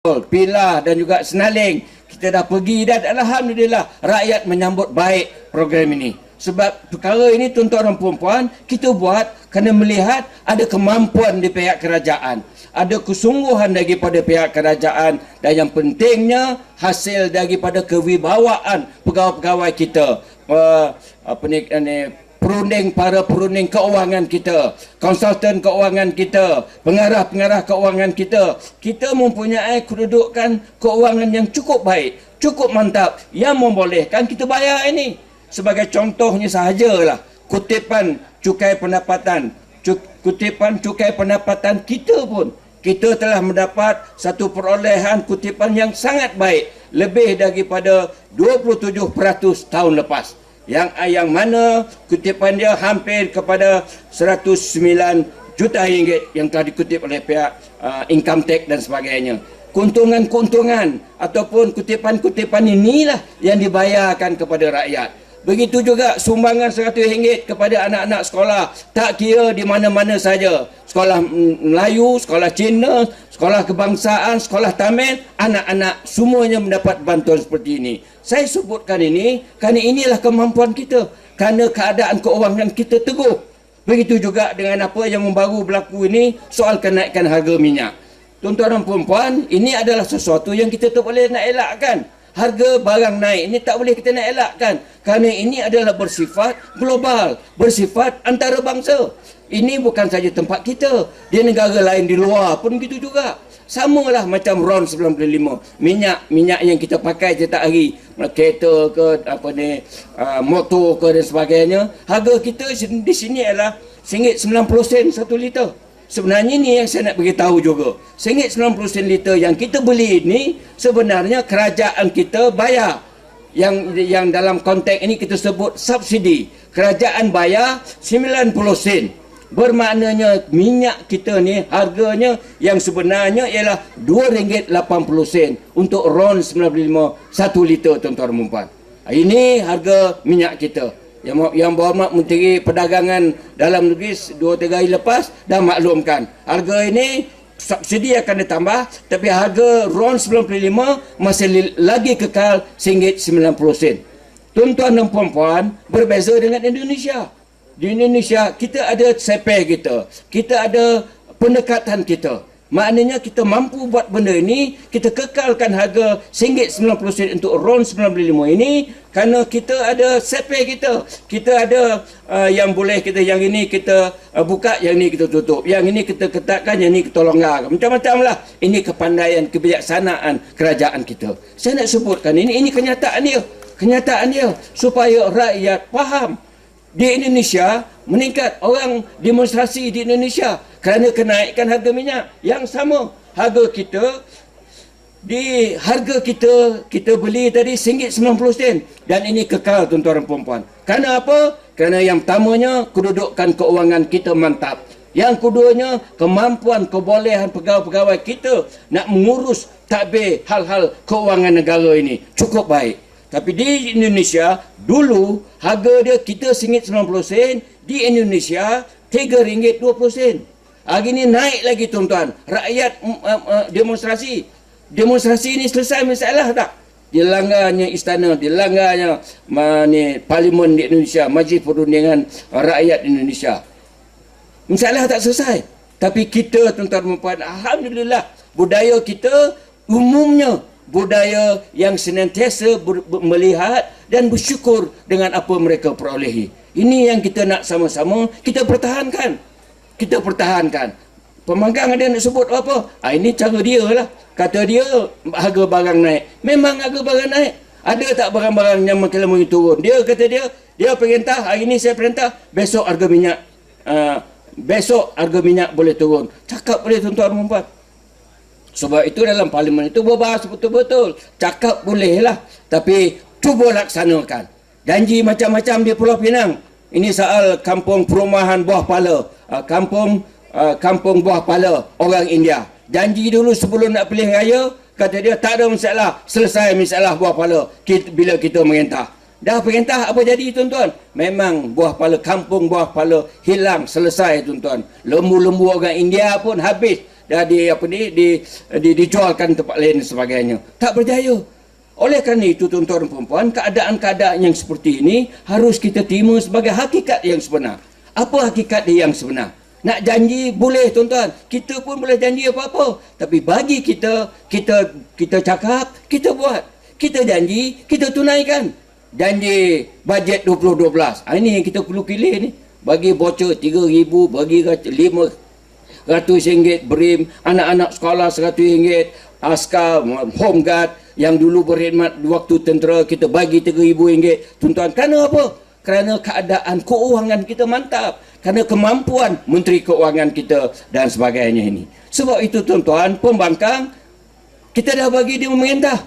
Pilah dan juga Senaling kita dah pergi dan alhamdulillah rakyat menyambut baik program ini. Sebab perkara ini tuan-tuan dan puan-puan kita buat kerana melihat ada kemampuan di pihak kerajaan, ada kesungguhan daripada pihak kerajaan dan yang pentingnya hasil daripada kewibawaan pegawai-pegawai kita, para perunding keuangan kita, konsultan keuangan kita, pengarah-pengarah keuangan kita. Kita mempunyai kedudukan keuangan yang cukup baik, cukup mantap yang membolehkan kita bayar ini. Sebagai contohnya sahajalah kutipan cukai pendapatan. Kutipan cukai pendapatan kita pun kita telah mendapat satu perolehan kutipan yang sangat baik, lebih daripada 27% tahun lepas. Yang mana kutipan dia hampir kepada 109 juta ringgit yang telah dikutip oleh pihak income tax dan sebagainya. Keuntungan-keuntungan ataupun kutipan-kutipan inilah yang dibayarkan kepada rakyat. Begitu juga sumbangan RM100 kepada anak-anak sekolah, tak kira di mana-mana saja. Sekolah Melayu, sekolah Cina, sekolah kebangsaan, sekolah Tamil, anak-anak semuanya mendapat bantuan seperti ini. Saya sebutkan ini kerana inilah kemampuan kita, kerana keadaan keuangan kita teguh. Begitu juga dengan apa yang baru berlaku ini, soal kenaikan harga minyak. Tuan-tuan dan puan-puan, ini adalah sesuatu yang kita tak boleh nak elakkan. Harga barang naik ini tak boleh kita nak elakkan kerana ini adalah bersifat global, bersifat antarabangsa. Ini bukan saja tempat kita, di negara lain di luar pun begitu juga. Samalah macam RON 95, minyak yang kita pakai setiap hari, kereta ke motor ke dan sebagainya. Harga kita di sini adalah RM1.90 1 liter. Sebenarnya ni yang saya nak beritahu juga. RM1.90 liter yang kita beli ini sebenarnya kerajaan kita bayar. Yang dalam konteks ini kita sebut subsidi. Kerajaan bayar 90 sen. Bermaknanya minyak kita ni harganya yang sebenarnya ialah RM2.80 untuk RON 95 1 liter, tuan-tuan dan puan. Ini harga minyak kita. Yang berhormat Menteri Perdagangan Dalam Negeri 2-3 hari lepas dah maklumkan harga ini subsidi akan ditambah, tapi harga RON 95 masih lagi kekal RM1.90. Tuan-tuan dan puan-puan, berbeza dengan Indonesia. Di Indonesia kita ada CP kita ada pendekatan kita. Maknanya kita mampu buat benda ini, kita kekalkan harga RM1.90 untuk RON 95 ini kerana kita ada CP kita. Kita ada yang boleh kita, yang ini kita buka, yang ini kita tutup. Yang ini kita ketatkan, yang ini kita longgarkan. Macam-macam lah. Ini kepandaian, kebijaksanaan kerajaan kita. Saya nak sebutkan ini kenyataan dia. Kenyataan dia supaya rakyat faham. Di Indonesia meningkat, orang demonstrasi di Indonesia kerana kenaikan harga minyak yang sama. Harga kita beli tadi RM1.90 dan ini kekal, tuan-tuan dan puan-puan. Kerana apa? Kerana yang pertamanya kedudukan keuangan kita mantap. Yang keduanya kemampuan kebolehan pegawai-pegawai kita nak mengurus tadbir hal-hal keuangan negara ini cukup baik. Tapi di Indonesia, dulu harga dia kita RM1.90, di Indonesia RM3.20. Hari ini naik lagi, tuan-tuan. Rakyat demonstrasi. Demonstrasi ini selesai masalah tak? Dilanggarnya istana, dilanggarnya parlimen di Indonesia, Majlis Perundingan Rakyat Indonesia. Masalah tak selesai. Tapi kita, tuan-tuan dan puan, alhamdulillah, budaya kita umumnya budaya yang senantiasa melihat dan bersyukur dengan apa mereka perolehi. Ini yang kita nak sama-sama kita pertahankan. Kita pertahankan. Pemanggang ada nak sebut apa? Ini cara dia lah. Kata dia harga barang naik. Memang harga barang naik. Ada tak barang-barang yang makin lama turun? Dia kata dia perintah, hari ini saya perintah, besok harga minyak boleh turun. Cakap boleh, tuan-tuan dan puan. Sebab itu dalam parlimen itu berbahas betul-betul. Cakap bolehlah, tapi cuba laksanakan. Janji macam-macam di Pulau Pinang. Ini soal kampung perumahan Buah Pala. Kampung Buah Pala orang India. Janji dulu sebelum nak pilih raya, kata dia tak ada masalah, selesai masalah Buah Pala bila kita merintah. Dah perintah apa jadi, tuan-tuan? Memang kampung Buah Pala hilang, selesai, tuan-tuan. Lembu-lembu orang India pun habis. dah dijualkan tempat lain dan sebagainya. Tak berjaya. Oleh kerana itu tuan-tuan dan puan-puan, keadaan-keadaan yang seperti ini harus kita terima sebagai hakikat yang sebenar. Apa hakikat dia yang sebenar? Nak janji boleh tuan-tuan. Kita pun boleh janji apa-apa. Tapi bagi kita cakap, kita buat. Kita janji, kita tunaikan. Janji bajet 2012. Ini yang kita perlu pilih ni. Bagi bocor 3,000, bagi RM500 berim, anak-anak sekolah RM100, askar, home guard yang dulu berkhidmat waktu tentera, kita bagi RM3,000. Tuan-tuan, kerana apa? Kerana keadaan keuangan kita mantap, kerana kemampuan Menteri Keuangan kita dan sebagainya ini. Sebab itu tuan-tuan, pembangkang kita dah bagi dia memerintah.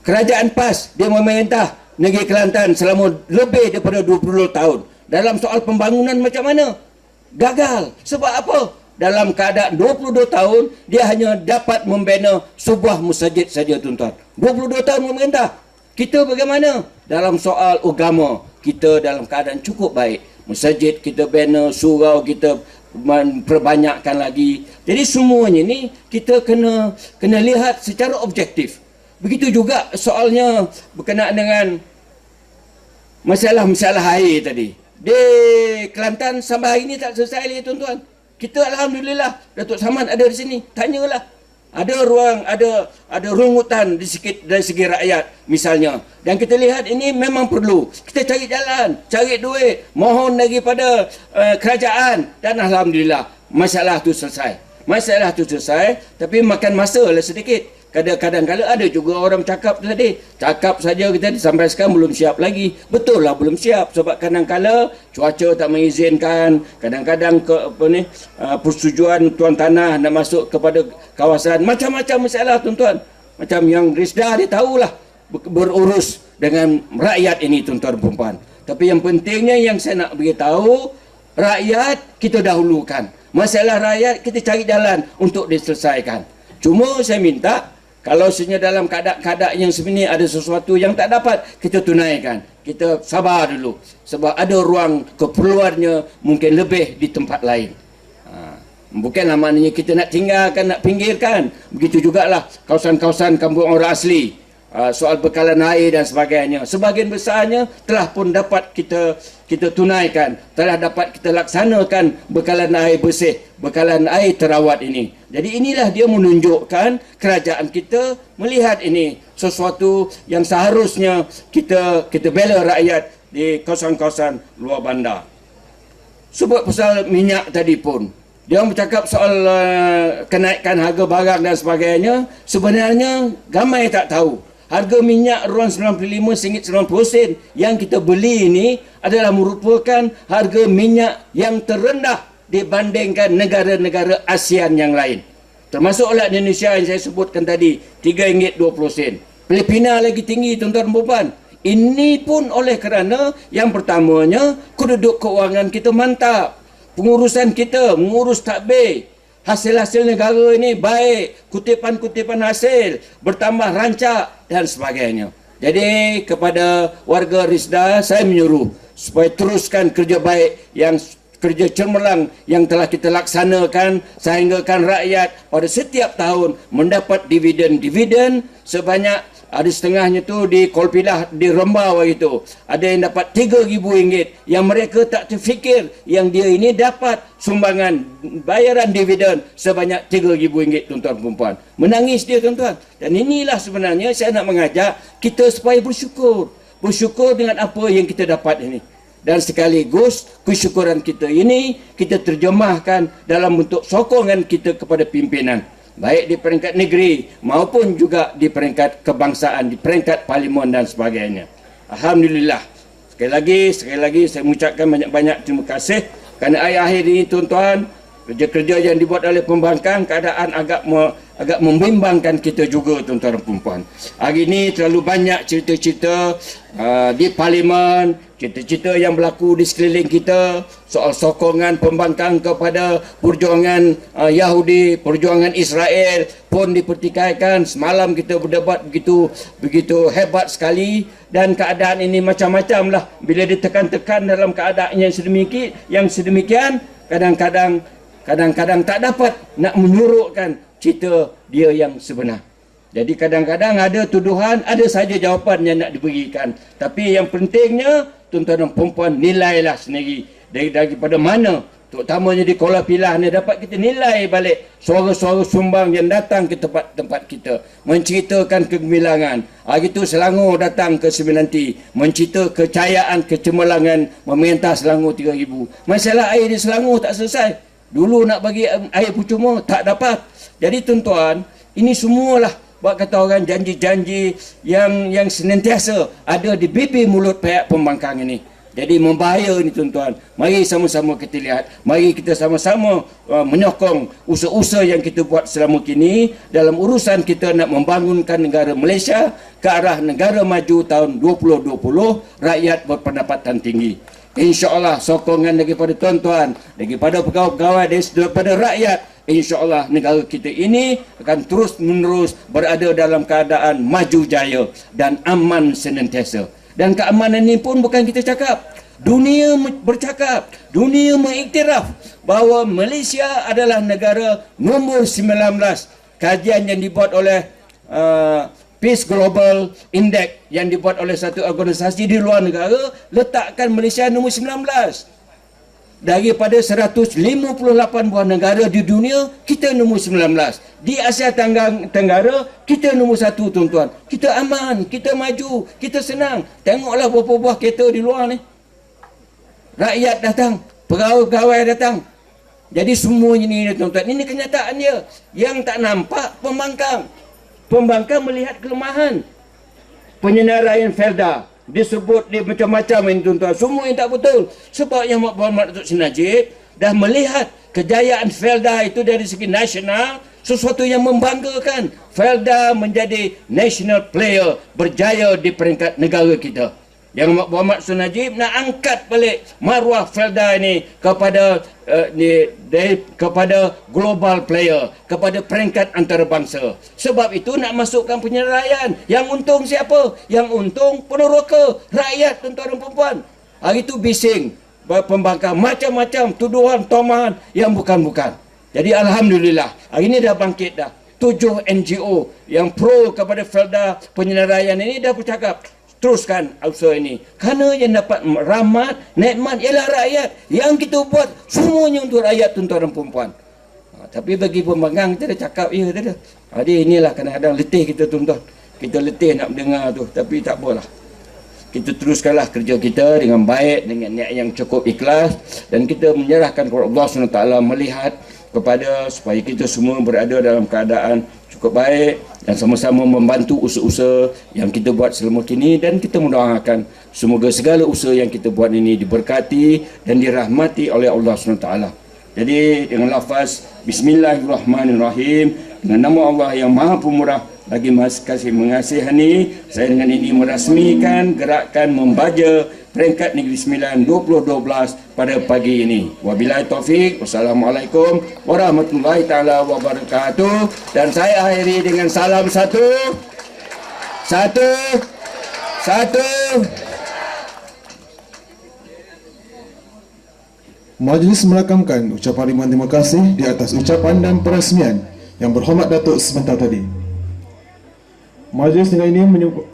Kerajaan PAS dia memerintah negeri Kelantan selama lebih daripada 20 tahun. Dalam soal pembangunan macam mana? Gagal. Sebab apa? Dalam keadaan 22 tahun, dia hanya dapat membina sebuah masjid saja tuan-tuan. 22 tahun memerintah. Kita bagaimana? Dalam soal agama, kita dalam keadaan cukup baik. Masjid kita bina, surau kita perbanyakkan lagi. Jadi semuanya ni kita kena lihat secara objektif. Begitu juga soalnya berkenaan dengan masalah air tadi. Di Kelantan sampai hari ini tak selesai lagi tuan-tuan. Kita alhamdulillah Datuk Saman ada di sini. Tanyalah. Ada ruang, ada rungutan di sikit dari segi rakyat misalnya. Dan kita lihat ini memang perlu. Kita cari jalan, cari duit, mohon daripada kerajaan dan alhamdulillah masalah tu selesai. Masalah tu selesai, tapi makan masa lah sedikit. Kadang-kadang ada juga orang cakap tadi, cakap saja kita sampai sekarang belum siap lagi. Betul lah belum siap sebab kadang-kadang cuaca tak mengizinkan, kadang-kadang persetujuan tuan tanah nak masuk kepada kawasan, macam-macam masalah tuan-tuan. Macam yang Risda dia tahulah berurus dengan rakyat ini tuan-tuan dan puan-puan. Tapi yang pentingnya yang saya nak beritahu, rakyat kita dahulukan. Masalah rakyat kita cari jalan untuk diselesaikan. Cuma saya minta kalau sebenarnya dalam keadaan yang sebenarnya ada sesuatu yang tak dapat kita tunaikan. Kita sabar dulu. Sebab ada ruang keperluannya mungkin lebih di tempat lain. Bukanlah maknanya kita nak tinggalkan, nak pinggirkan. Begitu jugalah kawasan-kawasan kampung orang asli. Soal bekalan air dan sebagainya. Sebahagian besarnya telah pun dapat kita tunaikan. Telah dapat kita laksanakan bekalan air bersih, bekalan air terawat ini. Jadi inilah dia menunjukkan kerajaan kita melihat ini sesuatu yang seharusnya kita bela rakyat di kawasan-kawasan luar bandar. Sebut pasal minyak tadi pun. Dia bercakap soal kenaikan harga barang dan sebagainya. Sebenarnya ramai tak tahu. Harga minyak ruang RM95.90 yang kita beli ini adalah merupakan harga minyak yang terendah dibandingkan negara-negara ASEAN yang lain. Termasuklah Indonesia yang saya sebutkan tadi, RM3.20. Filipina lagi tinggi tuan-tuan dan puan. Ini pun oleh kerana yang pertamanya kedudukan keuangan kita mantap. Pengurusan kita mengurus takbir. Hasil-hasil negara ini baik, kutipan-kutipan hasil bertambah rancak dan sebagainya. Jadi kepada warga Risda saya menyuruh supaya teruskan kerja baik yang kerja cemerlang yang telah kita laksanakan sehinggakan rakyat pada setiap tahun mendapat dividen sebanyak ada setengahnya tu di Kolpilah, di Rembau itu. Ada yang dapat RM3,000 yang mereka tak terfikir yang dia ini dapat sumbangan bayaran dividen sebanyak RM3,000 tuan-tuan dan puan-puan. Menangis dia tuan-tuan. Dan inilah sebenarnya saya nak mengajak kita supaya bersyukur. Bersyukur dengan apa yang kita dapat ini. Dan sekaligus kesyukuran kita ini kita terjemahkan dalam bentuk sokongan kita kepada pimpinan. Baik di peringkat negeri maupun juga di peringkat kebangsaan, di peringkat parlimen dan sebagainya. Alhamdulillah. Sekali lagi saya mengucapkan banyak-banyak terima kasih kerana akhir-akhir ini tuan-tuan, kerja-kerja yang dibuat oleh pembangkang keadaan agak membimbangkan kita juga tuan-tuan dan puan-puan. Hari ini terlalu banyak cerita-cerita di parlimen, cerita-cerita yang berlaku di sekeliling kita, soal sokongan pembangkang kepada perjuangan Yahudi, perjuangan Israel pun dipertikaikan. Semalam kita berdebat begitu hebat sekali dan keadaan ini macam-macam lah. Bila ditekan-tekan dalam keadaan yang sedemikian, kadang-kadang kadang-kadang tak dapat nak menyuruhkan cerita dia yang sebenar. Jadi kadang-kadang ada tuduhan, ada saja jawapan yang nak diberikan. Tapi yang pentingnya, tuan-tuan dan puan-puan, nilailah sendiri. Daripada mana, terutamanya di Kuala Pilah ni, dapat kita nilai balik suara-suara sumbang yang datang ke tempat-tempat kita. Menceritakan kegemilangan. Hari itu Selangor datang ke Sembilanti. Mencerita kecayaan, kecemerlangan memerintah Selangor 3,000. Masalah air di Selangor tak selesai. Dulu nak bagi air percuma, tak dapat. Jadi tuan-tuan, ini semualah buat kata orang janji-janji yang senantiasa ada di bibir mulut pihak pembangkang ini. Jadi membahaya ni tuan-tuan. Mari sama-sama kita lihat. Mari kita sama-sama menyokong usaha-usaha yang kita buat selama kini dalam urusan kita nak membangunkan negara Malaysia ke arah negara maju tahun 2020, rakyat berpendapatan tinggi. InsyaAllah sokongan daripada tuan-tuan, daripada pegawai-pegawai, daripada rakyat, InsyaAllah negara kita ini akan terus menerus berada dalam keadaan maju jaya dan aman senantiasa. Dan keamanan ini pun bukan kita cakap. Dunia bercakap, dunia mengiktiraf bahawa Malaysia adalah negara nombor 19. Kajian yang dibuat oleh Peace Global Index yang dibuat oleh satu organisasi di luar negara letakkan Malaysia nombor 19. Daripada 158 buah negara di dunia, kita nombor 19. Di Asia Tenggara, kita nombor 1 tuan-tuan. Kita aman, kita maju, kita senang. Tengoklah berapa buah kereta di luar ni. Rakyat datang, pegawai-pegawai datang. Jadi semuanya ni tuan-tuan, ini kenyataan dia. Yang tak nampak pembangkang. Pembangkang melihat kelemahan. Penyenaraian Felda disebut dia macam-macam ini tuan-tuan. Semua yang tak betul. Sebab yang Muhammad Datuk Seri Najib dah melihat kejayaan Felda itu dari segi nasional, sesuatu yang membanggakan. Felda menjadi national player, berjaya di peringkat negara kita. Yang Muhammad Datuk Seri Najib nak angkat balik maruah Felda ini kepada kepada global player, kepada peringkat antarabangsa. Sebab itu nak masukkan penyelesaian. Yang untung siapa? Yang untung peneroka, rakyat, tuan-tuan dan puan-puan. Hari itu bising pembangkang macam-macam tuduhan, tomahan yang bukan-bukan. Jadi alhamdulillah, hari ini dah bangkit dah. 7 NGO yang pro kepada Felda penyelesaian ini dah bercakap, teruskan usaha ini. Kerana yang dapat rahmat, nikmat ialah rakyat. Yang kita buat semuanya untuk rakyat, tuan-tuan dan puan-puan. Tapi bagi pembangkang kita dah cakap, ya dah. Jadi inilah kadang-kadang letih kita tuan-tuan. Kita letih nak mendengar tu, tapi tak apalah. Kita teruskanlah kerja kita dengan baik, dengan niat yang cukup ikhlas, dan kita menyerahkan kepada Allah SWT melihat kepada supaya kita semua berada dalam keadaan cukup baik dan sama-sama membantu usaha-usaha yang kita buat selama kini, dan kita mendoakan semoga segala usaha yang kita buat ini diberkati dan dirahmati oleh Allah SWT. Jadi dengan lafaz Bismillahirrahmanirrahim, dengan nama Allah yang Maha Pemurah lagi Kasih Mengasihani, saya dengan ini merasmikan gerakan membaja peringkat Negeri Sembilan 2012 pada pagi ini. Wabillahi taufik. Wassalamualaikum warahmatullahi taala wabarakatuh. Dan saya akhiri dengan salam satu. Majlis merakamkan ucapan ribuan terima kasih di atas ucapan dan perasmian yang berhormat Datuk sebentar tadi. Majlis dengan ini